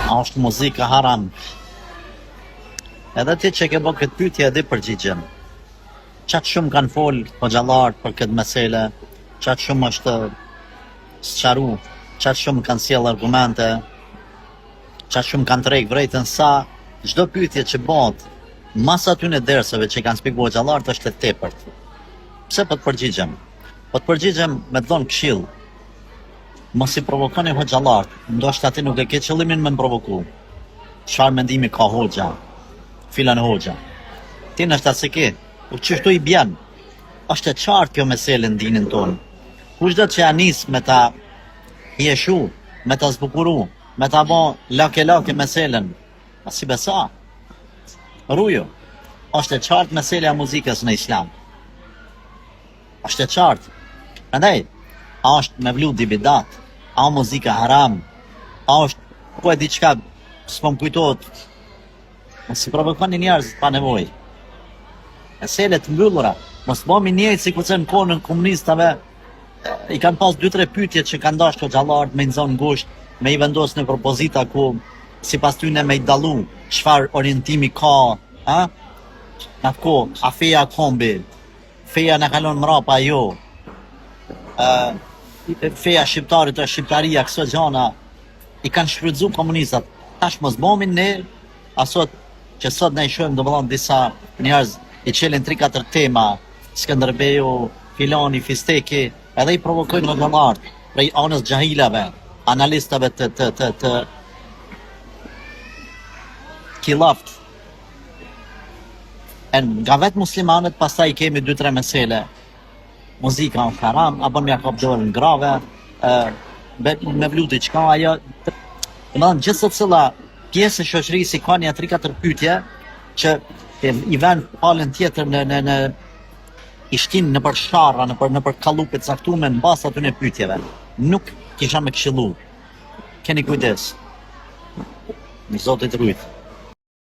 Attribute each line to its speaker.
Speaker 1: A është muzika haram? Edhe ti që ke bo këtë pyetje e di përgjigjen. Qatë shumë kanë folë hoxhallarët për këtë mesele, qatë shumë është sqaru, qatë shumë kanë sjell argumente, qatë shumë kanë treg vrejtën sa çdo pyetje që bëhet mas atyne derseve që kanë shpjeguar hoxhallarët është e tepërt. Pse po të përgjigjem? Po të përgjigjem me të dhënë këshill. Mos i provokoni hoxhallarët, ndoshta ti nuk e ke qëllimin me më provoku. Çfarë mendimi ka hoxha? Filan hoxha. Ti nështë se ke, qështu i bjen. Është e qartë kjo mesele në dinin tonë. Kushdo që anis me ta jeshu, me ta zbukuru, me ta bo lake meselen, a si besa. Rujo, është e qartë meselja muzikës në islam. Është e qartë. Andaj, a është me vlu dibidat, a muzika haram, a është, po e diqka, s'po më kujtojtë, mos i provokoni njerëz pa nevojë. Meselet mbyllura, mos bëmi njëjtë si kurse në kohën komunistave i kanë pas 2-3 pyetje që kanë dashur hoxhallarët me nxon ngushtë, me i vendos në propozita ku sipas tyre me i dallu çfarë orientimi ka, ha? Na ko, a feja kombi, feja na kalon mrapa jo. Feja shqiptarit është shqiptaria, këso gjana i kanë shfrytzu komunistat. Tash mos bëmi ne asot që sot ne i shohim domethënë disa njerëz i çelin 3-4 tema, Skënderbeu, Filani, Fisteki, edhe i provokojnë hoxhallarët prej anës xahilave, analistave të killaft. Nga vetë muslimanët pastaj kemi 2-3 mesele. Muzika është haram, apo me kap dorën grave, me vlu diçka ajo. Domethënë gjithë secila pjesë e shoqërisë ka një 3-4 pyetje që i vën palën tjetër në i shtin në për sharra, në për kallupe të caktuara mbas atyne pyetjeve. Nuk kisha me këshillu. Keni kujdes. Zotit rujt.